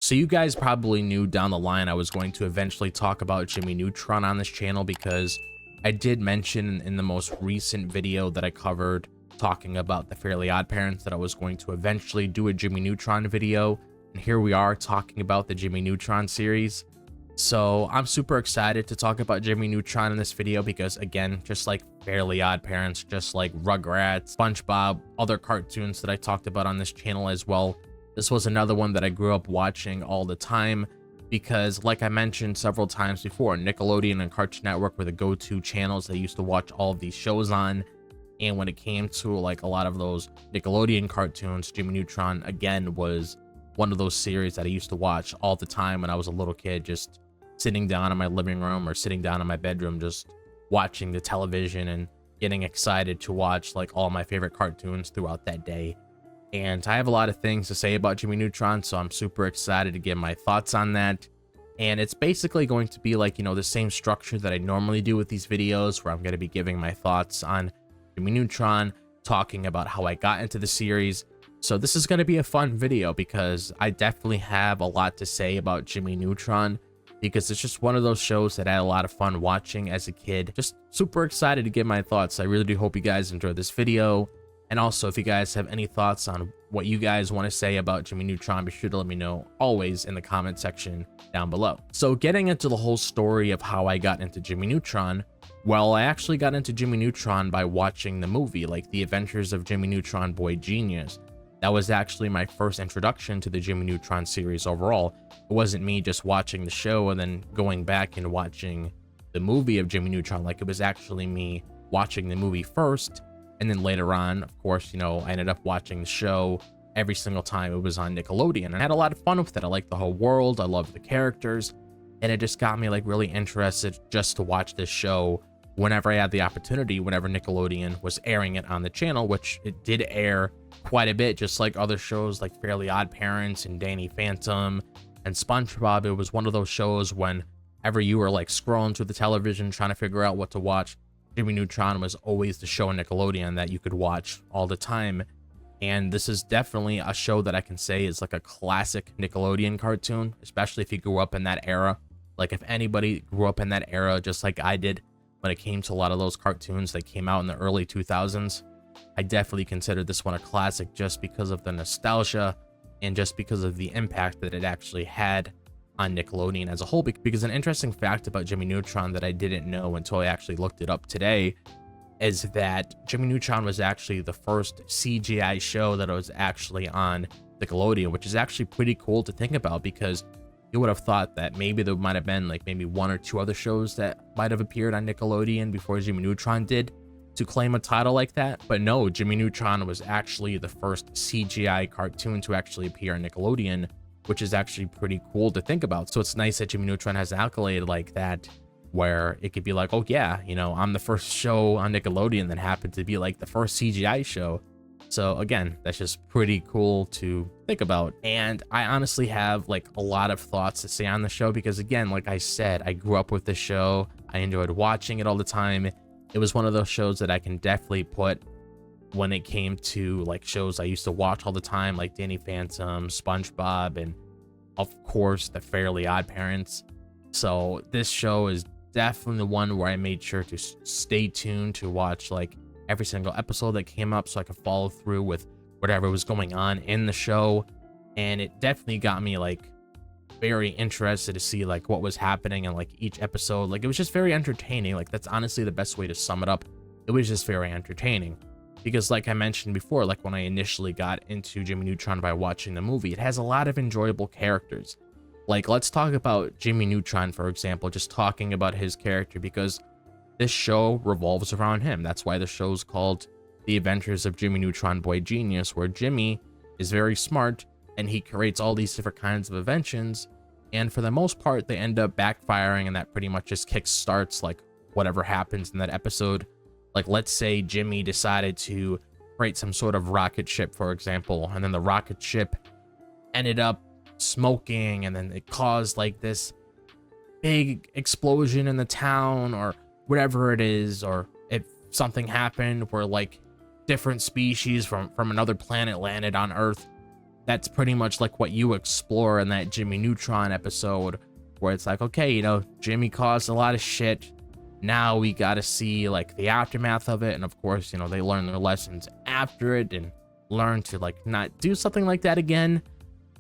So you guys probably knew down the line I was going to eventually talk about Jimmy Neutron on this channel, because I did mention in the most recent video that I covered talking about the Fairly Odd Parents that I was going to eventually do a Jimmy Neutron video, and here we are talking about the Jimmy Neutron series. So I'm super excited to talk about Jimmy Neutron in this video because, again, just like Fairly Odd Parents, just like Rugrats, SpongeBob, other cartoons that I talked about on this channel as well, this was another one that I grew up watching all the time because, like I mentioned several times before, Nickelodeon and Cartoon Network were the go-to channels I used to watch all of these shows on. And when it came to like a lot of those Nickelodeon cartoons, Jimmy Neutron, again, was one of those series that I used to watch all the time when I was a little kid, just sitting down in my living room or sitting down in my bedroom, just watching the television and getting excited to watch like all my favorite cartoons throughout that day. And I have a lot of things to say about Jimmy Neutron, so I'm super excited to give my thoughts on that. And it's basically going to be like, you know, the same structure that I normally do with these videos, where I'm going to be giving my thoughts on Jimmy Neutron, talking about how I got into the series. So this is going to be a fun video because I definitely have a lot to say about Jimmy Neutron, because it's just one of those shows that I had a lot of fun watching as a kid. Just super excited to give my thoughts. I really do hope you guys enjoyed this video. And also, if you guys have any thoughts on what you guys want to say about Jimmy Neutron, be sure to let me know always in the comment section down below. So getting into the whole story of how I got into Jimmy Neutron, well, I actually got into Jimmy Neutron by watching the movie, like The Adventures of Jimmy Neutron Boy Genius. That was actually my first introduction to the Jimmy Neutron series overall. It wasn't me just watching the show and then going back and watching the movie of Jimmy Neutron. Like, it was actually me watching the movie first, and then later on, of course, you know, I ended up watching the show every single time it was on Nickelodeon. And I had a lot of fun with it. I liked the whole world. I loved the characters. And it just got me like really interested just to watch this show whenever I had the opportunity, whenever Nickelodeon was airing it on the channel, which it did air quite a bit, just like other shows like Fairly Odd Parents and Danny Phantom and SpongeBob. It was one of those shows whenever you were like scrolling through the television trying to figure out what to watch, Jimmy Neutron was always the show on Nickelodeon that you could watch all the time. And this is definitely a show that I can say is like a classic Nickelodeon cartoon, especially if you grew up in that era. Like, if anybody grew up in that era just like I did when it came to a lot of those cartoons that came out in the early 2000s, I definitely consider this one a classic just because of the nostalgia and just because of the impact that it actually had on Nickelodeon as a whole. Because an interesting fact about Jimmy Neutron that I didn't know until I actually looked it up today is that Jimmy Neutron was actually the first CGI show that was actually on Nickelodeon, which is actually pretty cool to think about, because you would have thought that maybe there might have been like maybe one or two other shows that might have appeared on Nickelodeon before Jimmy Neutron did to claim a title like that. But no, Jimmy Neutron was actually the first CGI cartoon to actually appear on Nickelodeon, which is actually pretty cool to think about. So it's nice that Jimmy Neutron has an accolade like that, where it could be like, oh yeah, you know, I'm the first show on Nickelodeon that happened to be like the first CGI show. So again, that's just pretty cool to think about. And I honestly have like a lot of thoughts to say on the show, because again, like I said, I grew up with the show. I enjoyed watching it all the time. It was one of those shows that I can definitely put when it came to like shows I used to watch all the time, like Danny Phantom, SpongeBob, and of course the Fairly Odd Parents. So this show is definitely the one where I made sure to stay tuned to watch like every single episode that came up, so I could follow through with whatever was going on in the show. And it definitely got me like very interested to see like what was happening in like each episode. Like, it was just very entertaining. Like, that's honestly the best way to sum it up. It was just very entertaining, because like I mentioned before, like when I initially got into Jimmy Neutron by watching the movie, it has a lot of enjoyable characters. Like, let's talk about Jimmy Neutron, for example, just talking about his character, because this show revolves around him. That's why the show's called The Adventures of Jimmy Neutron Boy Genius, where Jimmy is very smart and he creates all these different kinds of inventions, and for the most part they end up backfiring, and that pretty much just kick starts like whatever happens in that episode. Like, let's say Jimmy decided to create some sort of rocket ship, for example, and then the rocket ship ended up smoking, and then it caused like this big explosion in the town or whatever it is. Or if something happened where like different species from another planet landed on Earth, that's pretty much like what you explore in that Jimmy Neutron episode, where it's like, okay, you know, Jimmy caused a lot of shit. Now we got to see like the aftermath of it. And of course, you know, they learn their lessons after it and learn to like not do something like that again.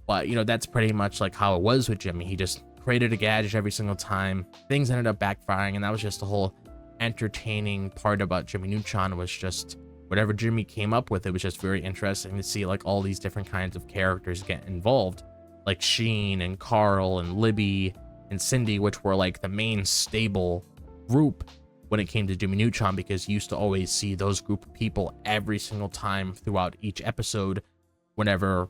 But, you know, that's pretty much like how it was with Jimmy. He just created a gadget every single time. Things ended up backfiring, and that was just the whole entertaining part about Jimmy Neutron, was just whatever Jimmy came up with. It was just very interesting to see like all these different kinds of characters get involved, like Sheen and Carl and Libby and Cindy, which were like the main stable group when it came to Jimmy Neutron, because you used to always see those group of people every single time throughout each episode whenever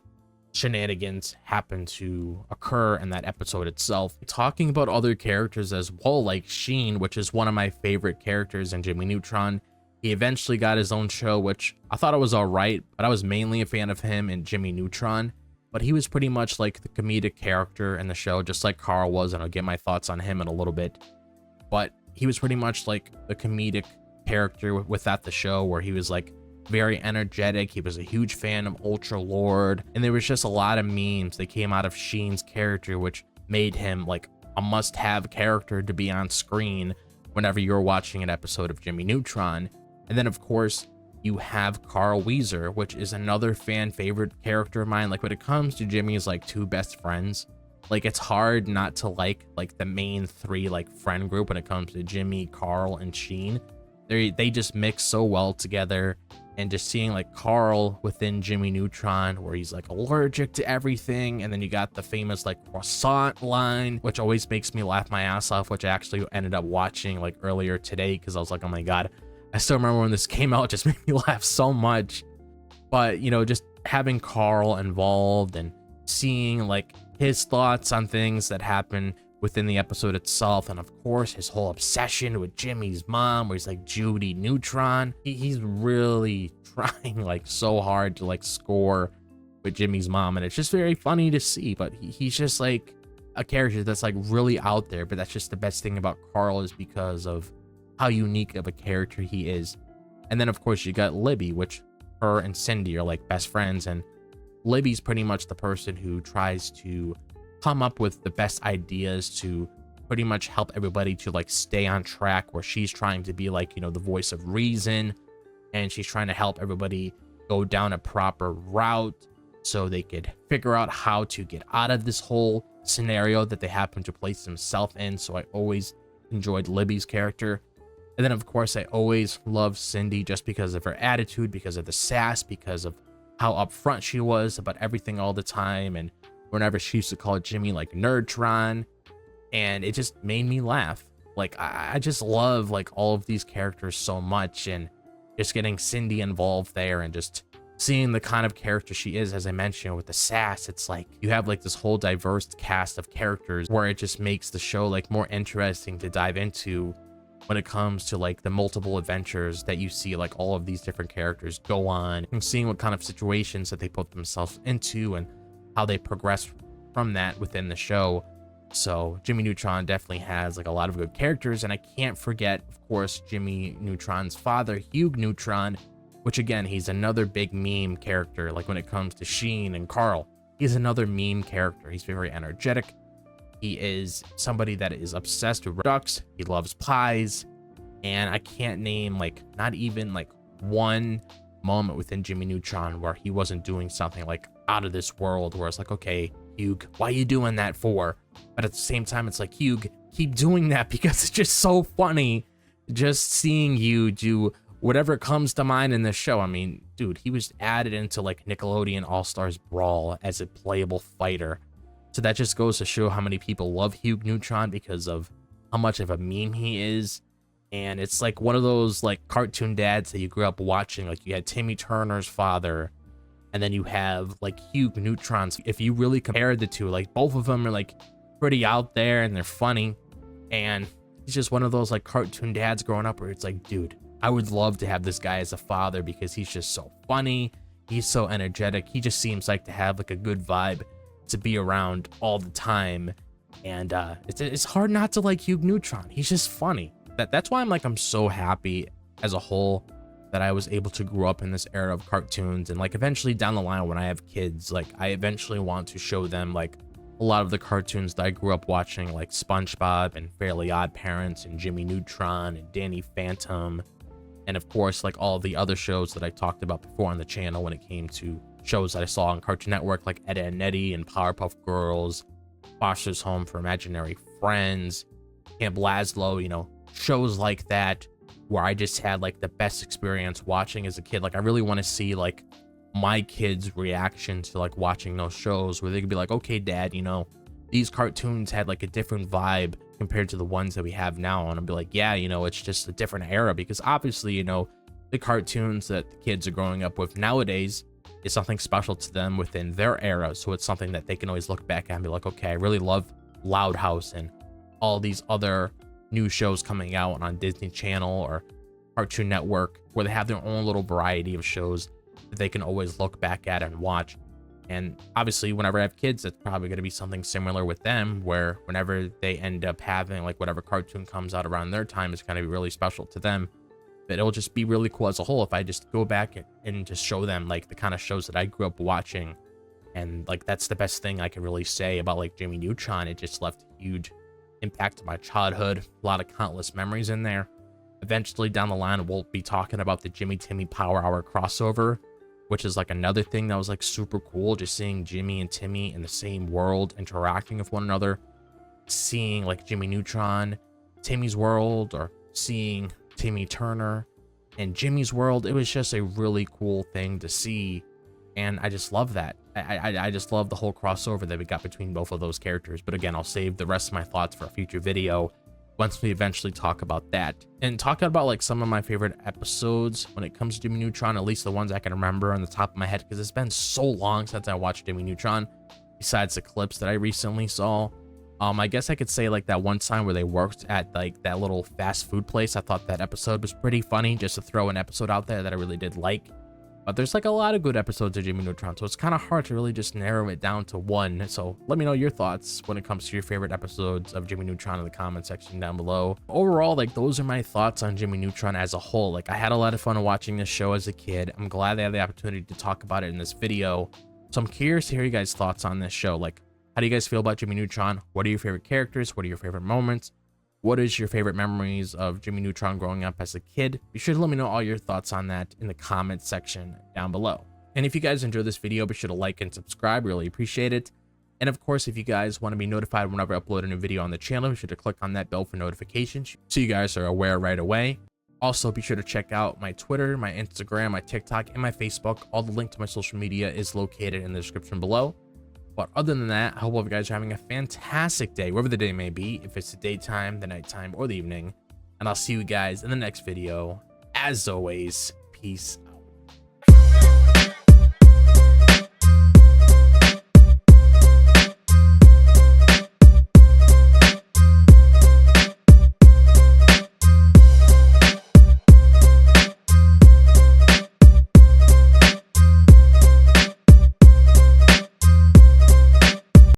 shenanigans happen to occur in that episode itself. Talking about other characters as well, like Sheen, which is one of my favorite characters in Jimmy Neutron. He eventually got his own show, which I thought it was all right, but I was mainly a fan of him in Jimmy Neutron. But he was pretty much like the comedic character in the show, just like Carl was, and I'll get my thoughts on him in a little bit. But he was pretty much like the comedic character without the show, where he was like very energetic. He was a huge fan of Ultra Lord, and there was just a lot of memes that came out of Sheen's character, which made him like a must-have character to be on screen whenever you're watching an episode of Jimmy Neutron. And then of course you have Carl Wheezer, which is another fan favorite character of mine. Like when it comes to Jimmy's like two best friends, like it's hard not to like the main three like friend group when it comes to Jimmy, Carl, and Sheen. They just mix so well together. And just seeing like Carl within Jimmy Neutron, where he's like allergic to everything, and then you got the famous like croissant line, which always makes me laugh my ass off, which I actually ended up watching like earlier today because I was like, oh my god, I still remember when this came out. It just made me laugh so much. But you know, just having Carl involved and seeing like his thoughts on things that happen within the episode itself, and of course his whole obsession with Jimmy's mom, where he's like Judy Neutron. He's really trying like so hard to like score with Jimmy's mom, and it's just very funny to see. But he's just like a character that's like really out there. But that's just the best thing about Carl, is because of how unique of a character he is. And then of course you got Libby, which her and Cindy are like best friends, and Libby's pretty much the person who tries to come up with the best ideas to pretty much help everybody to like stay on track, where she's trying to be like, you know, the voice of reason, and she's trying to help everybody go down a proper route so they could figure out how to get out of this whole scenario that they happen to place themselves in. So I always enjoyed Libby's character. And then of course I always loved Cindy, just because of her attitude, because of the sass, because of how upfront she was about everything all the time, and whenever she used to call Jimmy like Neutron, and it just made me laugh. Like I just love like all of these characters so much, and just getting Cindy involved there and just seeing the kind of character she is, as I mentioned, with the sass. It's like you have like this whole diverse cast of characters, where it just makes the show like more interesting to dive into when it comes to like the multiple adventures that you see like all of these different characters go on, and seeing what kind of situations that they put themselves into and how they progress from that within the show. So Jimmy Neutron definitely has like a lot of good characters, and I can't forget, of course, Jimmy Neutron's father, Hugh Neutron, which again, he's another big meme character. Like when it comes to Sheen and Carl, he's another meme character. He's very energetic. He is somebody that is obsessed with ducks. He loves pies, and I can't name like not even like one moment within Jimmy Neutron where he wasn't doing something like out of this world, where it's like, okay, Hugh, why are you doing that for? But at the same time, it's like, Hugh, keep doing that, because it's just so funny just seeing you do whatever comes to mind in this show. I mean, dude, he was added into like Nickelodeon All-Stars Brawl as a playable fighter. So that just goes to show how many people love Hugh Neutron because of how much of a meme he is. And it's like one of those like cartoon dads that you grew up watching. Like you had Timmy Turner's father, and then you have like Hugh Neutron's. If you really compare the two, like both of them are like pretty out there and they're funny. And he's just one of those like cartoon dads growing up, where it's like, dude, I would love to have this guy as a father, because he's just so funny. He's so energetic. He just seems like to have like a good vibe to be around all the time. And it's hard not to like Hugh Neutron. He's just funny. That's why I'm so happy as a whole that I was able to grow up in this era of cartoons, and like eventually down the line when I have kids, like I eventually want to show them like a lot of the cartoons that I grew up watching, like SpongeBob and Fairly Odd Parents and Jimmy Neutron and Danny Phantom, and of course like all the other shows that I talked about before on the channel when it came to shows that I saw on Cartoon Network, like Ed, Edd n Eddy and Powerpuff Girls, Foster's Home for Imaginary Friends, Camp Lazlo, you know, shows like that where I just had like the best experience watching as a kid. Like I really want to see like my kids' reaction to like watching those shows, where they could be like, okay, dad, you know, these cartoons had like a different vibe compared to the ones that we have now. And I'll be like, yeah, you know, it's just a different era, because obviously, you know, the cartoons that the kids are growing up with nowadays is something special to them within their era. So it's something that they can always look back at and be like, okay, I really love Loud House and all these other new shows coming out on Disney Channel or Cartoon Network, where they have their own little variety of shows that they can always look back at and watch. And obviously whenever I have kids, it's probably going to be something similar with them, where whenever they end up having like whatever cartoon comes out around their time is going to be really special to them. But it'll just be really cool as a whole if I just go back and just show them like the kind of shows that I grew up watching. And like that's the best thing I can really say about like Jimmy Neutron. It just left a huge impact on my childhood, a lot of countless memories in there. Eventually down the line we'll be talking about the Jimmy Timmy Power Hour crossover, which is like another thing that was like super cool, just seeing Jimmy and Timmy in the same world interacting with one another, seeing like Jimmy Neutron, Timmy's world, or seeing Timmy Turner and Jimmy's world. It was just a really cool thing to see, and I just love that. I just love the whole crossover that we got between both of those characters. But again, I'll save the rest of my thoughts for a future video once we eventually talk about that. And talking about like some of my favorite episodes when it comes to Jimmy Neutron, at least the ones I can remember on the top of my head, because it's been so long since I watched Jimmy Neutron, besides the clips that I recently saw. I guess I could say like that one time where they worked at like that little fast food place. I thought that episode was pretty funny, just to throw an episode out there that I really did like. But there's like a lot of good episodes of Jimmy Neutron, so it's kind of hard to really just narrow it down to one. So let me know your thoughts when it comes to your favorite episodes of Jimmy Neutron in the comment section down below. Overall, like those are my thoughts on Jimmy Neutron as a whole. Like I had a lot of fun watching this show as a kid. I'm glad I had the opportunity to talk about it in this video. So I'm curious to hear you guys' thoughts on this show. Like, how do you guys feel about Jimmy Neutron? What are your favorite characters? What are your favorite moments? What is your favorite memories of Jimmy Neutron growing up as a kid? Be sure to let me know all your thoughts on that in the comment section down below. And if you guys enjoyed this video, be sure to like and subscribe. Really appreciate it. And of course, if you guys want to be notified whenever I upload a new video on the channel, be sure to click on that bell for notifications so you guys are aware right away. Also, be sure to check out my Twitter, my Instagram, my TikTok, and my Facebook. All the link to my social media is located in the description below. But other than that, I hope all of you guys are having a fantastic day, wherever the day may be, if it's the daytime, the nighttime, or the evening. And I'll see you guys in the next video. As always, peace